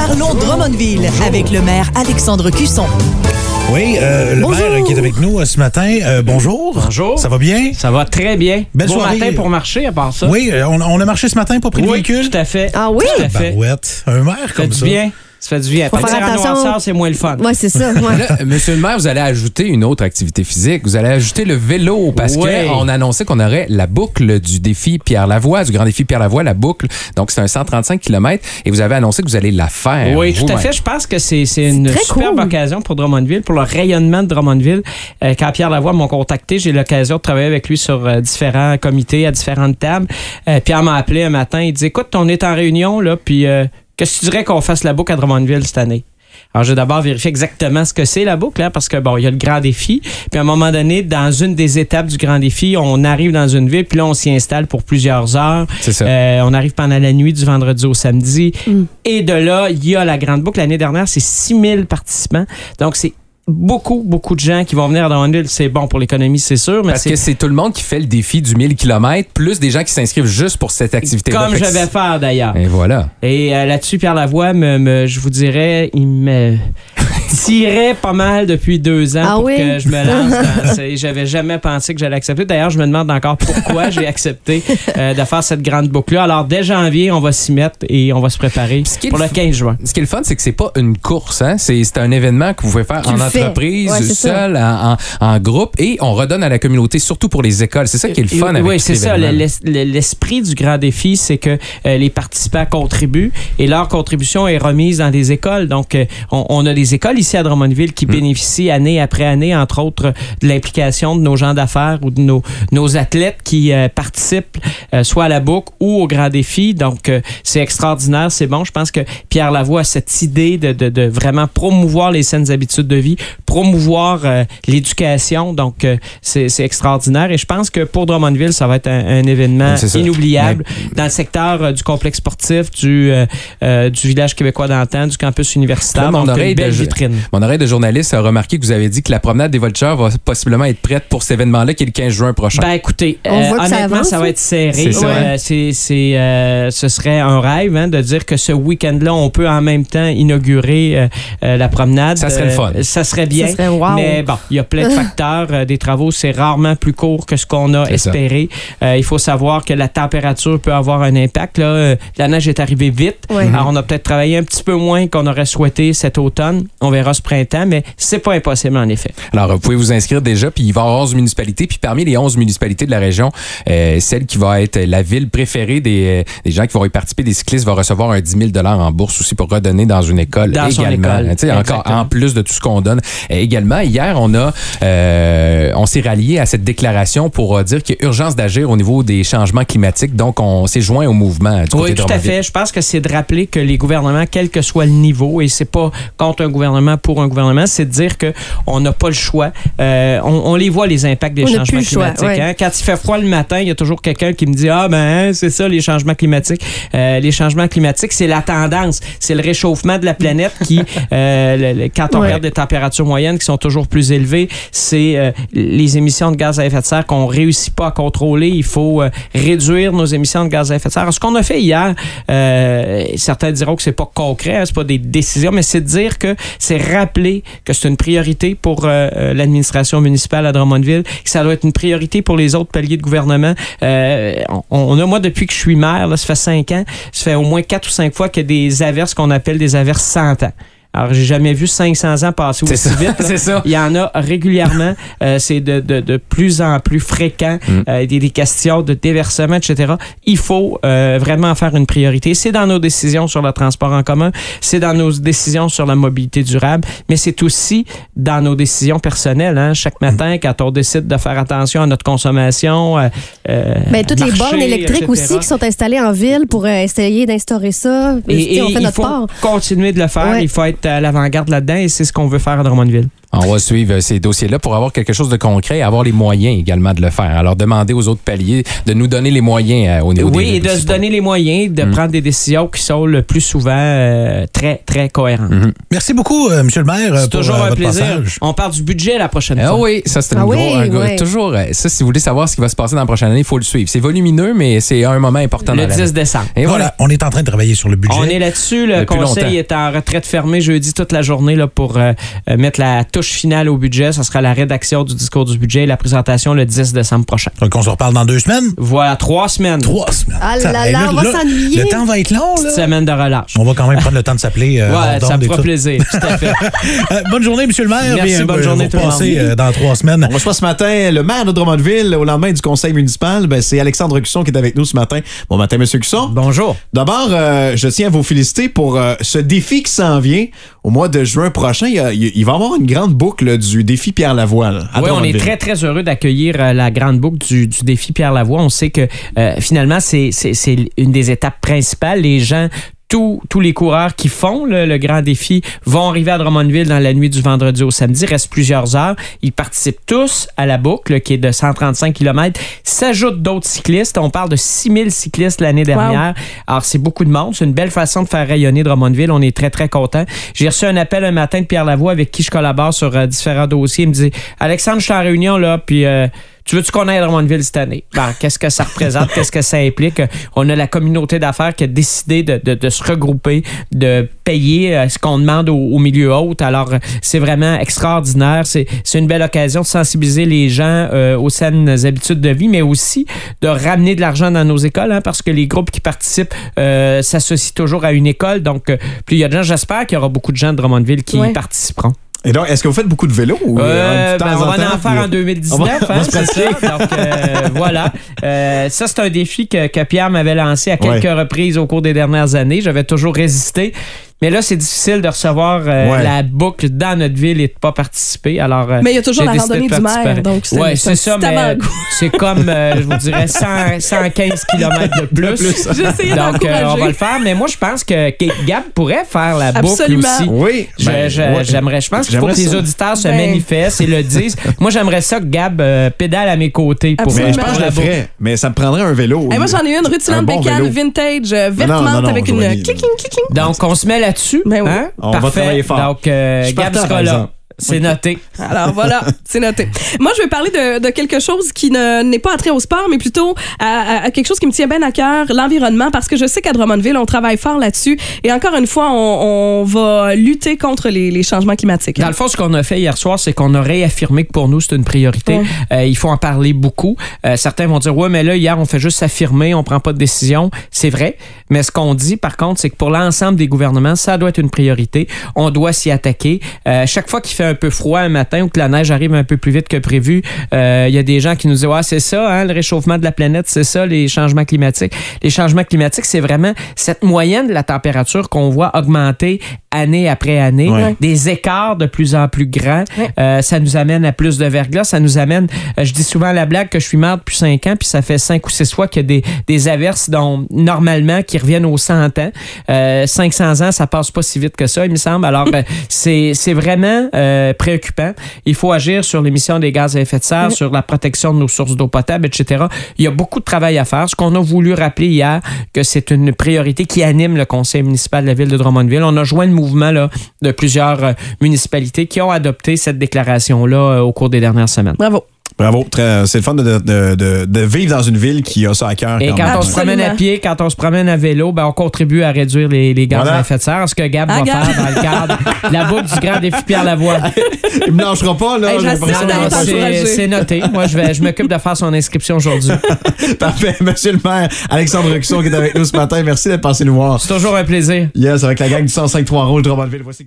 Parlons Drummondville avec le maire Alexandre Cusson. Oui, le maire qui est avec nous ce matin. Bonjour. Bonjour. Ça va bien? Ça va très bien. Belle Bon soirée. matin pour marcher, à part ça. Oui, on a marché ce matin, pas pris de véhicule? Tout à fait. Ah oui? Tout à fait. Barouette. Un maire Ça comme fait ça. du bien. Ça fait du bien. Faut faire Partir en attention. noirceur, c'est moins le fun. Oui, c'est ça. Ouais. Là, monsieur le maire, vous allez ajouter une autre activité physique. Vous allez ajouter le vélo parce Ouais. qu'on a annoncé qu'on aurait la boucle du défi Pierre-Lavoie, du grand défi Pierre-Lavoie, la boucle. Donc, c'est un 135 km et vous avez annoncé que vous allez la faire. Oui, tout à vous-même. fait. Je pense que c'est une très superbe cool. occasion pour Drummondville, pour le rayonnement de Drummondville. Quand Pierre Lavoie m'a contacté, j'ai eu l'occasion de travailler avec lui sur différents comités, à différentes tables. Pierre m'a appelé un matin, il dit « Écoute, on est en réunion, là, puis qu'est-ce que tu dirais qu'on fasse la boucle à Drummondville cette année? » Alors, j'ai d'abord vérifié exactement ce que c'est la boucle, hein, parce que, bon, il y a le grand défi. Puis, à un moment donné, dans une des étapes du grand défi, on arrive dans une ville, puis là, on s'y installe pour plusieurs heures. C'est ça. On arrive pendant la nuit du vendredi au samedi. Et de là, il y a la grande boucle. L'année dernière, c'est 6000 participants. Donc, c'est beaucoup de gens qui vont venir à Drummondville. C'est bon pour l'économie, c'est sûr. Mais Parce que c'est tout le monde qui fait le défi du 1000 km, plus des gens qui s'inscrivent juste pour cette activité-là. comme Fait je que vais faire d'ailleurs. Et voilà. Et là-dessus, Pierre Lavoie, je vous dirais, il me tirait pas mal depuis 2 ans Ah pour oui? que je me lance dans ça. J'avais jamais pensé que j'allais accepter. D'ailleurs, je me demande encore pourquoi j'ai accepté de faire cette grande boucle-là. Alors, dès janvier, on va s'y mettre et on va se préparer ce qui est pour le 15 juin. Ce qui est le fun, c'est que c'est pas une course. Hein? C'est un événement que vous pouvez faire Tu en le fais. entreprise, Ouais, c'est seul, en groupe, et on redonne à la communauté, surtout pour les écoles. C'est ça qui est le fun avec Oui, cet c'est ça. événement. L'esprit du grand défi, c'est que les participants contribuent et leur contribution est remise dans des écoles. Donc, on a des écoles ici à Drummondville qui bénéficient année après année, entre autres, de l'implication de nos gens d'affaires ou de nos athlètes qui participent soit à la boucle ou au grand défi. Donc, c'est extraordinaire, c'est bon. Je pense que Pierre Lavoie a cette idée de vraiment promouvoir les saines habitudes de vie, promouvoir l'éducation. Donc, c'est extraordinaire. Et je pense que pour Drummondville, ça va être un événement inoubliable dans le secteur du complexe sportif, du village québécois d'antan, du campus universitaire. Là, donc, une belle vitrine. Mon oreille de journaliste a remarqué que vous avez dit que la promenade des voltigeurs va possiblement être prête pour cet événement-là qui est le 15 juin prochain. Ben écoutez, On voit que ça honnêtement, avance, ça va être serré. C'est ça. Ce serait un rêve de dire que ce week-end-là, on peut en même temps inaugurer la promenade. Ça serait le fun. Ça serait bien. Ça serait wow. Mais bon, il y a plein de facteurs. Des travaux, c'est rarement plus court que ce qu'on a C'est espéré. Il faut savoir que la température peut avoir un impact. Là. La neige est arrivée vite. Ouais. Alors, on a peut-être travaillé un petit peu moins qu'on aurait souhaité cet automne. On verra ce printemps, mais c'est pas impossible en effet. Alors, vous pouvez vous inscrire déjà, puis il va y avoir 11 municipalités. Puis parmi les 11 municipalités de la région, celle qui va être la ville préférée des gens qui vont y participer, des cyclistes, va recevoir un 10 000 en bourse aussi pour redonner dans une école Dans son également. école. Tu sais, encore en plus de tout ce qu'on donne. Également, hier, on s'est rallié à cette déclaration pour dire qu'il y a urgence d'agir au niveau des changements climatiques. Donc, on s'est joint au mouvement du côté Oui, de tout à Drummondville. fait. Je pense que c'est de rappeler que les gouvernements, quel que soit le niveau, et c'est pas contre un gouvernement, pour un gouvernement, c'est de dire qu'on n'a pas le choix. On les voit, les impacts des On n'a changements plus le choix, climatiques. ouais. Hein? Quand il fait froid le matin, il y a toujours quelqu'un qui me dit « Ah, ben, c'est ça, les changements climatiques. » Les changements climatiques, c'est la tendance. C'est le réchauffement de la planète qui, quand on regarde les températures moyennes qui sont toujours plus élevées, c'est les émissions de gaz à effet de serre qu'on réussit pas à contrôler. Il faut réduire nos émissions de gaz à effet de serre. Alors, ce qu'on a fait hier, certains diront que c'est pas concret, hein, c'est pas des décisions, mais c'est de dire que c'est rappeler que c'est une priorité pour l'administration municipale à Drummondville, que ça doit être une priorité pour les autres paliers de gouvernement. Moi, depuis que je suis maire, là, ça fait 5 ans, ça fait au moins 4 ou 5 fois qu'il y a des averses qu'on appelle des averses 100 ans. Alors, j'ai jamais vu 500 ans passer aussi vite. C'est ça. Il y en a régulièrement. C'est de plus en plus fréquent. Des questions de déversement, etc. Il faut vraiment faire une priorité. C'est dans nos décisions sur le transport en commun. C'est dans nos décisions sur la mobilité durable. Mais c'est aussi dans nos décisions personnelles. Hein. Chaque matin, quand on décide de faire attention à notre consommation, toutes les marcher, bornes électriques etc. aussi qui sont installées en ville pour essayer d'instaurer ça. Et on fait il notre faut part. continuer de le faire. Ouais. Il faut être à l'avant-garde là-dedans et c'est ce qu'on veut faire à Drummondville. On va suivre ces dossiers-là pour avoir quelque chose de concret et avoir les moyens également de le faire. Alors, demander aux autres paliers de nous donner les moyens au niveau des... Oui, et de se donner les moyens de prendre des décisions qui sont le plus souvent très, très cohérentes. Merci beaucoup, M. le maire. C'est toujours un votre plaisir. passage. On parle du budget la prochaine Ah fois. oui, ça c'est oui. toujours ça. Si vous voulez savoir ce qui va se passer dans la prochaine année, il faut le suivre. C'est volumineux, mais c'est un moment important. Le dans l'année. 10 décembre. Et voilà. On est en train de travailler sur le budget. On est là-dessus. Le Depuis conseil longtemps. est en retraite fermée jeudi toute la journée là, pour mettre la touche finale au budget. Ce sera la rédaction du discours du budget et la présentation le 10 décembre prochain. Donc, on se reparle dans 2 semaines? Voilà, 3 semaines. 3 semaines. Ah Ça, là là, on va s'ennuyer. Le temps va être long, Petite là. semaine de relâche. On va quand même prendre le temps de s'appeler. Ouais, hors ça d'onde me et fera tout. plaisir. Tout à fait. Bonne journée, M. le maire. Merci, Bien, bonne journée vous tout le monde. repassez, dans 3 semaines. On reçoit ce matin le maire de Drummondville au lendemain du conseil municipal. Ben, c'est Alexandre Cusson qui est avec nous ce matin. Bon matin, M. Cusson. Bonjour. D'abord, je tiens à vous féliciter pour ce défi qui s'en vient au mois de juin prochain. Il va y avoir une grande boucle du défi Pierre Lavoie. Là, à Oui, on est Drummondville. très, très heureux d'accueillir la grande boucle du défi Pierre Lavoie. On sait que finalement, c'est une des étapes principales. Les gens... Tous les coureurs qui font le grand défi vont arriver à Drummondville dans la nuit du vendredi au samedi. Il reste plusieurs heures. Ils participent tous à la boucle qui est de 135 km. S'ajoutent d'autres cyclistes. On parle de 6000 cyclistes l'année dernière. Wow. Alors, c'est beaucoup de monde. C'est une belle façon de faire rayonner Drummondville. On est très, très contents. J'ai reçu un appel un matin de Pierre Lavoie avec qui je collabore sur différents dossiers. Il me dit « Alexandre, je suis en réunion là, puis... tu veux-tu qu'on aille à Drummondville cette année? Ben, qu'est-ce que ça représente? Qu'est-ce que ça implique? On a la communauté d'affaires qui a décidé de se regrouper, de payer ce qu'on demande au milieu haute. Alors, c'est vraiment extraordinaire. C'est une belle occasion de sensibiliser les gens aux saines habitudes de vie, mais aussi de ramener de l'argent dans nos écoles, hein, parce que les groupes qui participent s'associent toujours à une école. Donc, plus il y a de gens, j'espère qu'il y aura beaucoup de gens de Drummondville qui y participeront. Et donc, est-ce que vous faites beaucoup de vélo? Ou on va en faire en 2019, hein, c'est ça. Donc, voilà. Ça, c'est un défi que Pierre m'avait lancé à quelques reprises au cours des dernières années. J'avais toujours résisté. Mais là, c'est difficile de recevoir la boucle dans notre ville et de ne pas participer. Alors, mais il y a toujours la randonnée du maire, donc c'est ça, mais c'est comme, je vous dirais, 115 km de plus. Donc, on va le faire. Mais moi, je pense que Gab pourrait faire la boucle aussi. Oui. Je pense qu'il faut que les auditeurs se manifestent et le disent. Moi, j'aimerais ça que Gab pédale à mes côtés. Pour mais je pense que je le ferais. Mais ça me prendrait un vélo. Moi, j'en ai une rutilant bécane vintage verte avec une kicking. Donc, on se met là-dessus. Ben oui. Hein? On Parfait. va travailler fort. Donc, Gab sera là. C'est noté. Alors voilà, c'est noté. Moi, je vais parler de quelque chose qui n'est pas attrait au sport, mais plutôt à quelque chose qui me tient bien à cœur, l'environnement, parce que je sais qu'à Drummondville, on travaille fort là-dessus. Et encore une fois, on va lutter contre les changements climatiques. Dans le fond, ce qu'on a fait hier soir, c'est qu'on a réaffirmé que pour nous, c'est une priorité. Il faut en parler beaucoup. Certains vont dire, ouais, mais là, hier, on fait juste s'affirmer, on prend pas de décision. C'est vrai. Mais ce qu'on dit, par contre, c'est que pour l'ensemble des gouvernements, ça doit être une priorité. On doit s'y attaquer. Chaque fois qu'il fait un peu froid un matin ou que la neige arrive un peu plus vite que prévu, il y a des gens qui nous disent c'est ça, hein, le réchauffement de la planète, c'est ça, les changements climatiques. Les changements climatiques, c'est vraiment cette moyenne de la température qu'on voit augmenter année après année, des écarts de plus en plus grands. Ça nous amène à plus de verglas, ça nous amène, je dis souvent la blague que je suis mort depuis 5 ans, puis ça fait 5 ou 6 fois qu'il y a des averses dont, normalement qui reviennent aux 100 ans. 500 ans, ça passe pas si vite que ça, il me semble. Alors, c'est vraiment préoccupant. Il faut agir sur l'émission des gaz à effet de serre, sur la protection de nos sources d'eau potable, etc. Il y a beaucoup de travail à faire. Ce qu'on a voulu rappeler hier, que c'est une priorité qui anime le conseil municipal de la ville de Drummondville. On a joint le mouvement là, de plusieurs municipalités qui ont adopté cette déclaration-là au cours des dernières semaines. Bravo. Bravo. C'est le fun de vivre dans une ville qui a ça à cœur. Et quand on se promène à pied, quand on se promène à vélo, on contribue à réduire les gaz à effet de serre. Ce que Gab va faire dans le cadre de la boucle du grand défi Pierre Lavoie. Il me lâchera pas, là. C'est noté. Moi, je m'occupe de faire son inscription aujourd'hui. Parfait. Monsieur le maire, Alexandre Cusson qui est avec nous ce matin. Merci d'être passé nous voir. C'est toujours un plaisir. Yes, avec la gang du 105.3 Rouge Drummondville. Voici